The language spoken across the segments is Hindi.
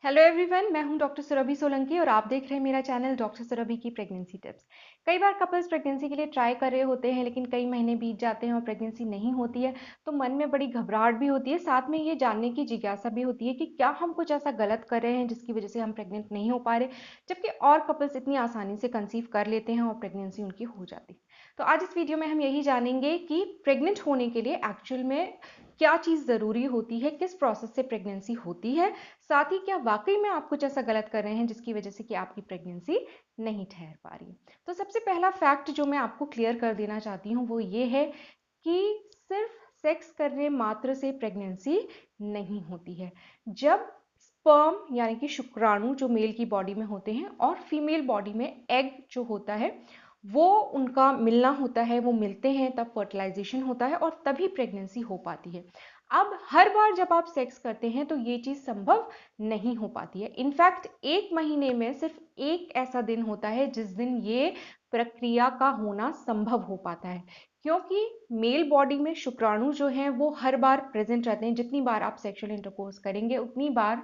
हेलो एवरीवन, मैं हूं डॉक्टर सुरभि सोलंकी और आप देख रहे हैं मेरा चैनल डॉक्टर सुरभि की प्रेगनेंसी टिप्स। कई बार कपल्स प्रेगनेंसी के लिए ट्राई कर रहे होते हैं, लेकिन कई महीने बीत जाते हैं और प्रेगनेंसी नहीं होती है। तो मन में बड़ी घबराहट भी होती है, साथ में ये जानने की जिज्ञासा भी होती है कि क्या हम कुछ ऐसा गलत कर रहे हैं जिसकी वजह से हम प्रेग्नेंट नहीं हो पा रहे, जबकि और कपल्स इतनी आसानी से कंसीव कर लेते हैं और प्रेगनेंसी उनकी हो जाती है। तो आज इस वीडियो में हम यही जानेंगे कि प्रेग्नेंट होने के लिए एक्चुअल में क्या चीज़ ज़रूरी होती है, किस प्रोसेस से प्रेगनेंसी होती है, साथ ही क्या वाकई में आप कुछ ऐसा गलत कर रहे हैं जिसकी वजह से कि आपकी प्रेगनेंसी नहीं ठहर पा रही है। तो सबसे पहला फैक्ट जो मैं आपको क्लियर कर देना चाहती हूँ वो ये है कि सिर्फ सेक्स करने मात्र से प्रेगनेंसी नहीं होती है। जब स्पर्म यानी कि शुक्राणु जो मेल की बॉडी में होते हैं और फीमेल बॉडी में एग जो होता है वो उनका मिलना होता है, वो मिलते हैं, तब फर्टिलाइजेशन होता है और तभी प्रेगनेंसी हो पाती है। अब हर बार जब आप सेक्स करते हैं तो ये चीज़ संभव नहीं हो पाती है। इनफैक्ट एक महीने में सिर्फ एक ऐसा दिन होता है जिस दिन ये प्रक्रिया का होना संभव हो पाता है, क्योंकि मेल बॉडी में शुक्राणु जो हैं वो हर बार प्रेजेंट रहते हैं। जितनी बार आप सेक्सुअल इंटरकोर्स करेंगे उतनी बार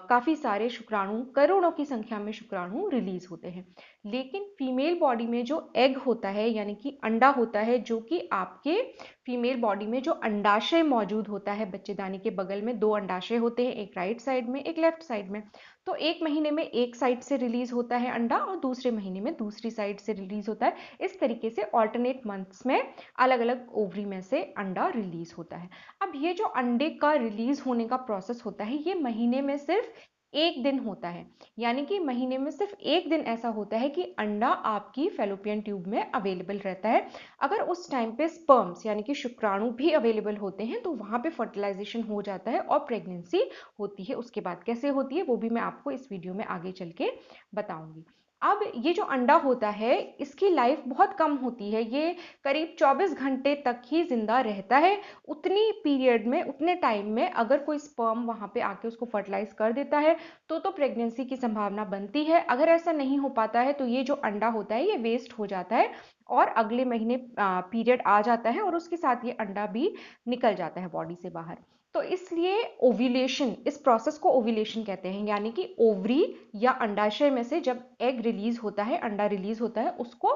काफ़ी सारे शुक्राणु, करोड़ों की संख्या में शुक्राणु रिलीज होते हैं। लेकिन फीमेल बॉडी में जो एग होता है यानी कि अंडा होता है, जो कि आपके फीमेल बॉडी में जो अंडाशय मौजूद होता है, बच्चेदानी के बगल में दो अंडाशय होते हैं, एक राइट साइड में एक लेफ्ट साइड में। तो एक महीने में एक साइड से रिलीज होता है अंडा और दूसरे महीने में दूसरी साइड से रिलीज होता है। इस तरीके से ऑल्टरनेट मंथ्स में अलग अलग ओवरी में से अंडा रिलीज होता है। अब ये जो अंडे का रिलीज होने का प्रोसेस होता है ये महीने में सिर्फ एक दिन होता है। यानी कि महीने में सिर्फ एक दिन ऐसा होता है कि अंडा आपकी फैलोपियन ट्यूब में अवेलेबल रहता है। अगर उस टाइम पे स्पर्म्स यानी कि शुक्राणु भी अवेलेबल होते हैं तो वहां पे फर्टिलाइजेशन हो जाता है और प्रेगनेंसी होती है। उसके बाद कैसे होती है वो भी मैं आपको इस वीडियो में आगे चल के बताऊंगी। अब ये जो अंडा होता है इसकी लाइफ बहुत कम होती है, ये करीब 24 घंटे तक ही जिंदा रहता है। उतनी पीरियड में, उतने टाइम में अगर कोई स्पर्म वहां पे आके उसको फर्टिलाइज कर देता है तो प्रेगनेंसी की संभावना बनती है। अगर ऐसा नहीं हो पाता है तो ये जो अंडा होता है ये वेस्ट हो जाता है और अगले महीने पीरियड आ जाता है और उसके साथ ये अंडा भी निकल जाता है बॉडी से बाहर। तो इसलिए ओव्यूलेशन, इस प्रोसेस को ओव्यूलेशन कहते हैं, यानी कि ओवरी या अंडाशय में से जब एग रिलीज होता है, अंडा रिलीज होता है, उसको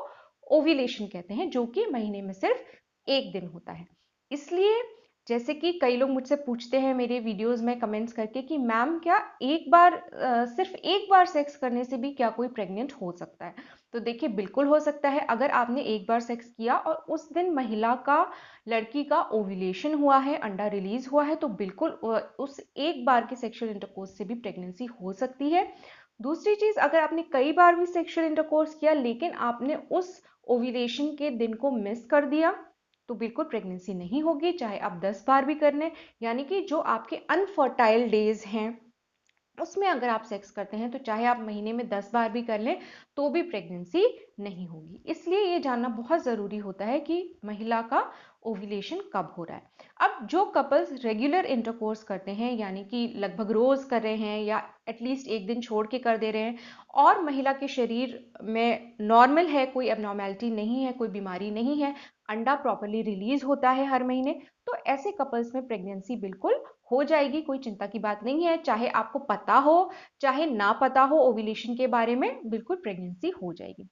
ओव्यूलेशन कहते हैं, जो कि महीने में सिर्फ एक दिन होता है। इसलिए जैसे कि कई लोग मुझसे पूछते हैं मेरे वीडियोस में कमेंट्स करके कि मैम क्या एक बार सिर्फ एक बार सेक्स करने से भी क्या कोई प्रेग्नेंट हो सकता है? तो देखिए बिल्कुल हो सकता है। अगर आपने एक बार सेक्स किया और उस दिन महिला का, लड़की का ओव्यूलेशन हुआ है, अंडा रिलीज हुआ है, तो बिल्कुल उस एक बार के सेक्सुअल इंटरकोर्स से भी प्रेगनेंसी हो सकती है। दूसरी चीज, अगर आपने कई बार भी सेक्सुअल इंटरकोर्स किया लेकिन आपने उस ओव्यूलेशन के दिन को मिस कर दिया तो बिल्कुल प्रेगनेंसी नहीं होगी, चाहे आप 10 बार भी कर लें। यानी कि जो आपके अनफर्टाइल डेज हैं उसमें अगर आप सेक्स करते हैं तो चाहे आप महीने में 10 बार भी कर लें तो भी प्रेगनेंसी नहीं होगी। इसलिए ये जानना बहुत ज़रूरी होता है कि महिला का ओव्यूलेशन कब हो रहा है। अब जो कपल्स रेगुलर इंटरकोर्स करते हैं यानी कि लगभग रोज कर रहे हैं या एटलीस्ट एक दिन छोड़ के कर दे रहे हैं और महिला के शरीर में नॉर्मल है, कोई एबनॉर्मेलिटी नहीं है, कोई बीमारी नहीं है, अंडा प्रॉपरली रिलीज होता है हर महीने, तो ऐसे कपल्स में प्रेगनेंसी बिल्कुल हो जाएगी। कोई चिंता की बात नहीं है, चाहे आपको पता हो चाहे ना पता हो ओव्यूलेशन के बारे में, बिल्कुल प्रेगनेंसी हो जाएगी।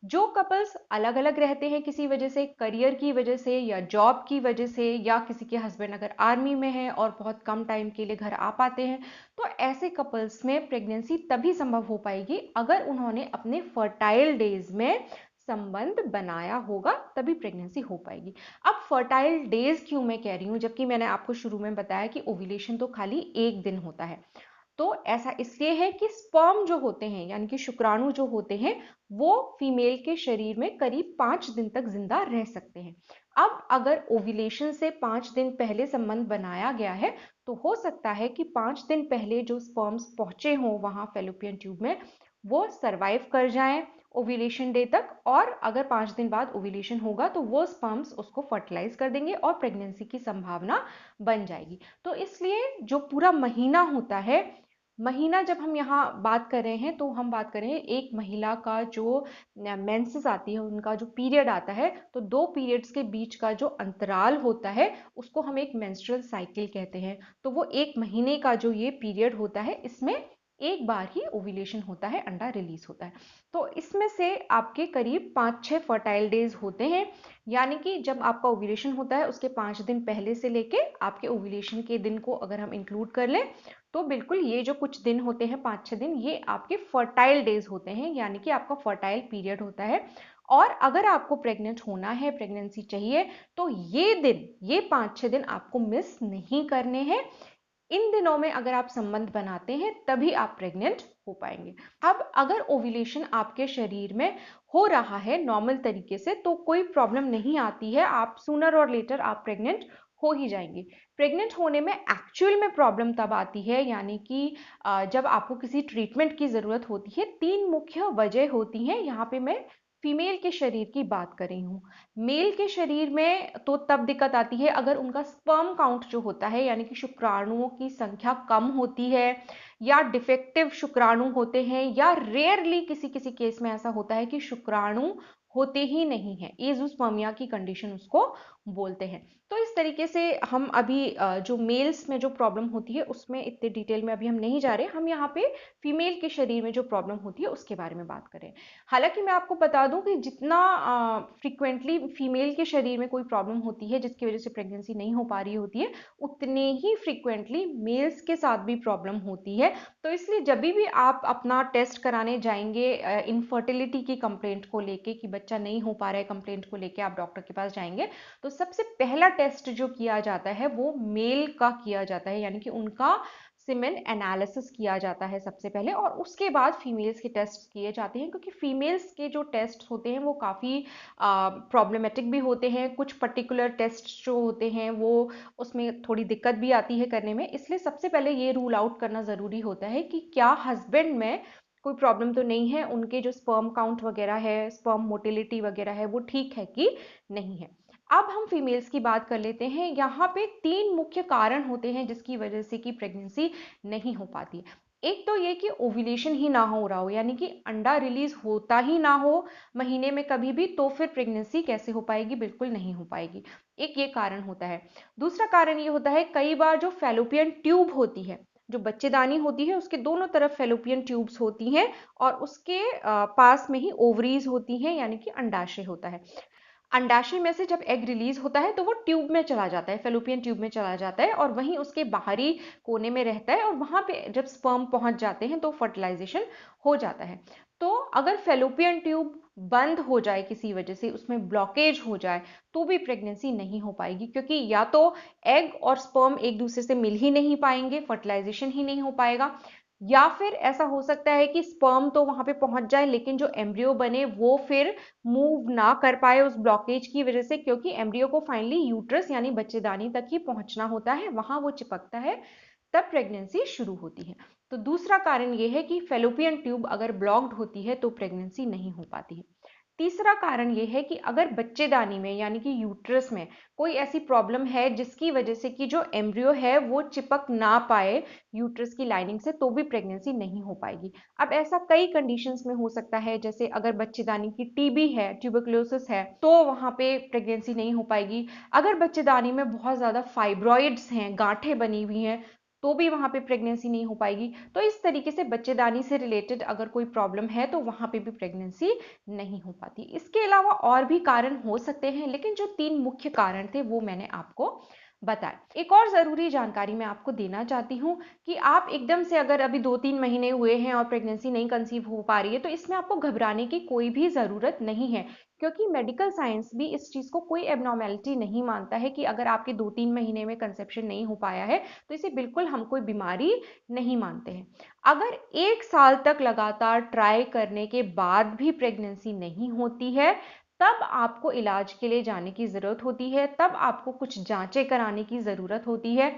जो कपल्स अलग अलग रहते हैं किसी वजह से, करियर की वजह से या जॉब की वजह से, या किसी के हस्बैंड अगर आर्मी में है और बहुत कम टाइम के लिए घर आ पाते हैं, तो ऐसे कपल्स में प्रेगनेंसी तभी संभव हो पाएगी अगर उन्होंने अपने फर्टाइल डेज में संबंध बनाया होगा, तभी प्रेगनेंसी हो पाएगी। अब फर्टाइल डेज क्यों मैं कह रही हूँ, जबकि मैंने आपको शुरू में बताया कि ओव्यूलेशन तो खाली एक दिन होता है। तो ऐसा इसलिए है कि स्पर्म जो होते हैं यानी कि शुक्राणु जो होते हैं वो फीमेल के शरीर में करीब 5 दिन तक जिंदा रह सकते हैं। अब अगर ओव्यूलेशन से 5 दिन पहले संबंध बनाया गया है तो हो सकता है कि 5 दिन पहले जो स्पर्म्स पहुंचे हों वहां फेलोपियन ट्यूब में वो सरवाइव कर जाएं ओव्यूलेशन डे तक, और अगर 5 दिन बाद ओव्यूलेशन होगा तो वो स्पर्म्स उसको फर्टिलाइज कर देंगे और प्रेगनेंसी की संभावना बन जाएगी। तो इसलिए जो पूरा महीना होता है, महीना जब हम यहाँ बात कर रहे हैं तो हम बात कर रहे हैं एक महिला का जो मेंसेस आती है, उनका जो पीरियड आता है, तो दो पीरियड्स के बीच का जो अंतराल होता है उसको हम एक मेंस्ट्रुअल साइकिल कहते हैं। तो वो एक महीने का जो ये पीरियड होता है इसमें एक बार ही ओव्यूलेशन होता है, अंडा रिलीज होता है। तो इसमें से आपके करीब 5-6 फर्टाइल डेज होते हैं, यानी कि जब आपका ओव्यूलेशन होता है उसके 5 दिन पहले से लेके आपके ओव्यूलेशन के दिन को अगर हम इंक्लूड कर लें तो बिल्कुल ये जो कुछ दिन होते हैं 5-6 दिन, ये आपके फर्टाइल डेज होते हैं, यानी कि आपका फर्टाइल पीरियड होता है। और अगर आपको प्रेग्नेंट होना है, प्रेगनेंसी चाहिए, तो ये दिन, ये 5-6 दिन आपको मिस नहीं करने हैं। इन दिनों में अगर आप संबंध बनाते हैं तभी आप प्रेग्नेंट हो पाएंगे। अब अगर ओव्यूलेशन आपके शरीर में हो रहा है नॉर्मल तरीके से तो कोई प्रॉब्लम नहीं आती है, आप सूनर और लेटर आप प्रेग्नेंट हो ही जाएंगे। प्रेग्नेंट होने में एक्चुअल में प्रॉब्लम तब आती है, यानी कि जब आपको किसी ट्रीटमेंट की ज़रूरत होती है। 3 मुख्य वजह होती हैं, यहाँ पे मैं फीमेल के शरीर की बात कर रही हूँ। मेल के शरीर में तो तब दिक्कत आती है अगर उनका स्पर्म काउंट जो होता है, यानी कि शुक्राणुओं की संख्या कम होती है, या डिफेक्टिव शुक्राणु होते हैं, या रेयरली किसी किसी केस में ऐसा होता है कि शुक्राणु होते ही नहीं है, एजोस्पर्मिया की कंडीशन उसको बोलते हैं। तो इस तरीके से हम अभी जो मेल्स में जो प्रॉब्लम होती है उसमें इतने डिटेल में अभी हम नहीं जा रहे, हम यहाँ पे फीमेल के शरीर में जो प्रॉब्लम होती है उसके बारे में बात करें। हालांकि मैं आपको बता दूं कि जितना फ्रिक्वेंटली फीमेल के शरीर में कोई प्रॉब्लम होती है जिसकी वजह से प्रेगनेंसी नहीं हो पा रही होती है, उतने ही फ्रिक्वेंटली मेल्स के साथ भी प्रॉब्लम होती है। तो इसलिए जब भी आप अपना टेस्ट कराने जाएंगे इनफर्टिलिटी की कंप्लेंट को लेके कि बच्चा नहीं हो पा रहा है, कंप्लेंट को लेके आप डॉक्टर के पास जाएंगे, तो सबसे पहला टेस्ट जो किया जाता है वो मेल का किया जाता है, यानी कि उनका सीमेन एनालिसिस किया जाता है सबसे पहले, और उसके बाद फीमेल्स के टेस्ट किए जाते हैं। क्योंकि फीमेल्स के जो टेस्ट होते हैं वो काफ़ी प्रॉब्लमेटिक भी होते हैं, कुछ पर्टिकुलर टेस्ट जो होते हैं वो उसमें थोड़ी दिक्कत भी आती है करने में। इसलिए सबसे पहले ये रूल आउट करना ज़रूरी होता है कि क्या हस्बैंड में कोई प्रॉब्लम तो नहीं है, उनके जो स्पर्म काउंट वगैरह है, स्पर्म मोटिलिटी वगैरह है, वो ठीक है कि नहीं है। अब हम फीमेल्स की बात कर लेते हैं। यहाँ पे 3 मुख्य कारण होते हैं जिसकी वजह से कि प्रेगनेंसी नहीं हो पाती। एक तो ये कि ओव्यूलेशन ही ना हो रहा हो, यानी कि अंडा रिलीज होता ही ना हो महीने में कभी भी, तो फिर प्रेगनेंसी कैसे हो पाएगी? बिल्कुल नहीं हो पाएगी। एक ये कारण होता है। दूसरा कारण ये होता है, कई बार जो फैलोपियन ट्यूब होती है, जो बच्चेदानी होती है, उसके दोनों तरफ फैलोपियन ट्यूब्स होती हैं और उसके पास में ही ओवरीज होती हैं, यानी कि अंडाशय होता है। अंडाशय में से जब एग रिलीज होता है तो वो ट्यूब में चला जाता है, फेलोपियन ट्यूब में चला जाता है, और वहीं उसके बाहरी कोने में रहता है, और वहां पे जब स्पर्म पहुंच जाते हैं तो फर्टिलाइजेशन हो जाता है। तो अगर फेलोपियन ट्यूब बंद हो जाए, किसी वजह से उसमें ब्लॉकेज हो जाए, तो भी प्रेगनेंसी नहीं हो पाएगी, क्योंकि या तो एग और स्पर्म एक दूसरे से मिल ही नहीं पाएंगे, फर्टिलाइजेशन ही नहीं हो पाएगा, या फिर ऐसा हो सकता है कि स्पर्म तो वहां पे पहुंच जाए लेकिन जो एम्ब्रियो बने वो फिर मूव ना कर पाए उस ब्लॉकेज की वजह से, क्योंकि एम्ब्रियो को फाइनली यूट्रस यानी बच्चेदानी तक ही पहुंचना होता है, वहां वो चिपकता है, तब प्रेगनेंसी शुरू होती है। तो दूसरा कारण यह है कि फेलोपियन ट्यूब अगर ब्लॉक्ड होती है तो प्रेगनेंसी नहीं हो पाती है। तीसरा कारण यह है कि अगर बच्चेदानी में यानी कि यूट्रस में कोई ऐसी प्रॉब्लम है जिसकी वजह से कि जो एम्ब्रियो है वो चिपक ना पाए यूट्रस की लाइनिंग से, तो भी प्रेगनेंसी नहीं हो पाएगी। अब ऐसा कई कंडीशंस में हो सकता है, जैसे अगर बच्चेदानी की टीबी है, ट्यूबरक्लोसिस है, तो वहां पे प्रेगनेंसी नहीं हो पाएगी। अगर बच्चेदानी में बहुत ज्यादा फाइब्रॉइड्स हैं, गांठें बनी हुई हैं, तो भी वहां पे प्रेगनेंसी नहीं हो पाएगी। तो इस तरीके से बच्चेदानी से रिलेटेड अगर कोई प्रॉब्लम है तो वहां पे भी प्रेगनेंसी नहीं हो पाती। इसके अलावा और भी कारण हो सकते हैं, लेकिन जो 3 मुख्य कारण थे वो मैंने आपको बताए। एक और जरूरी जानकारी मैं आपको देना चाहती हूँ कि आप एकदम से अगर अभी 2-3 महीने हुए हैं और प्रेगनेंसी नहीं कंसीव हो पा रही है, तो इसमें आपको घबराने की कोई भी जरूरत नहीं है, क्योंकि मेडिकल साइंस भी इस चीज को कोई एबनॉर्मेलिटी नहीं मानता है कि अगर आपके 2-3 महीने में कंसेप्शन नहीं हो पाया है तो इसे बिल्कुल हम कोई बीमारी नहीं मानते हैं। अगर 1 साल तक लगातार ट्राई करने के बाद भी प्रेगनेंसी नहीं होती है, तब आपको इलाज के लिए जाने की जरूरत होती है, तब आपको कुछ जांचें कराने की जरूरत होती है।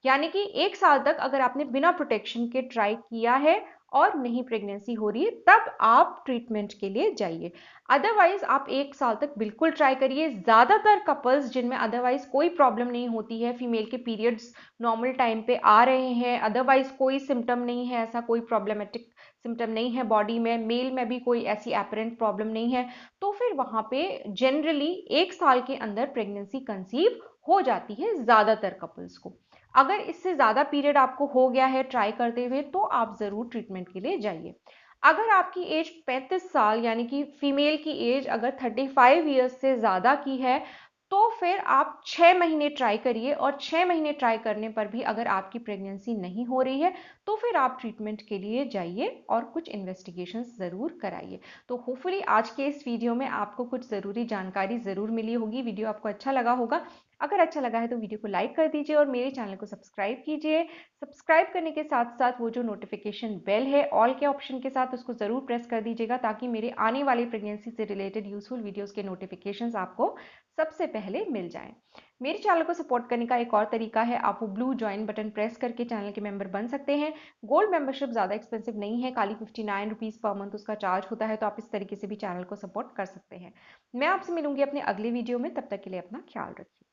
यानी कि 1 साल तक अगर आपने बिना प्रोटेक्शन के ट्राई किया है और नहीं प्रेगनेंसी हो रही है, तब आप ट्रीटमेंट के लिए जाइए। अदरवाइज आप 1 साल तक बिल्कुल ट्राई करिए। ज्यादातर कपल्स जिनमें अदरवाइज कोई प्रॉब्लम नहीं होती है, फीमेल के पीरियड्स नॉर्मल टाइम पे आ रहे हैं, अदरवाइज कोई सिम्टम नहीं है, ऐसा कोई प्रॉब्लमेटिक सिम्टम नहीं है बॉडी में, मेल में भी कोई ऐसी एपरेंट प्रॉब्लम नहीं है, तो फिर वहां पे जनरली 1 साल के अंदर प्रेगनेंसी कंसीव हो जाती है ज्यादातर कपल्स को। अगर इससे ज़्यादा पीरियड आपको हो गया है ट्राई करते हुए तो आप ज़रूर ट्रीटमेंट के लिए जाइए। अगर आपकी एज 35 साल यानी कि फीमेल की एज अगर 35 ईयर्स से ज़्यादा की है तो फिर आप 6 महीने ट्राई करिए, और 6 महीने ट्राई करने पर भी अगर आपकी प्रेगनेंसी नहीं हो रही है तो फिर आप ट्रीटमेंट के लिए जाइए और कुछ इन्वेस्टिगेशंस ज़रूर कराइए। तो होपफुली आज के इस वीडियो में आपको कुछ ज़रूरी जानकारी ज़रूर मिली होगी, वीडियो आपको अच्छा लगा होगा। अगर अच्छा लगा है तो वीडियो को लाइक कर दीजिए और मेरे चैनल को सब्सक्राइब कीजिए। सब्सक्राइब करने के साथ साथ वो जो नोटिफिकेशन बेल है ऑल के ऑप्शन के साथ, उसको ज़रूर प्रेस कर दीजिएगा ताकि मेरे आने वाली प्रेगनेंसी से रिलेटेड यूजफुल वीडियोस के नोटिफिकेशंस आपको सबसे पहले मिल जाएं। मेरे चैनल को सपोर्ट करने का एक और तरीका है, आप वो ब्लू ज्वाइन बटन प्रेस करके चैनल के मेंबर बन सकते हैं। गोल्ड मेंबरशिप ज़्यादा एक्सपेंसिव नहीं है, खाली 59 रुपीज़ पर मंथ उसका चार्ज होता है, तो आप इस तरीके से भी चैनल को सपोर्ट कर सकते हैं। मैं आपसे मिलूंगी अपने अगले वीडियो में, तब तक के लिए अपना ख्याल रखिए।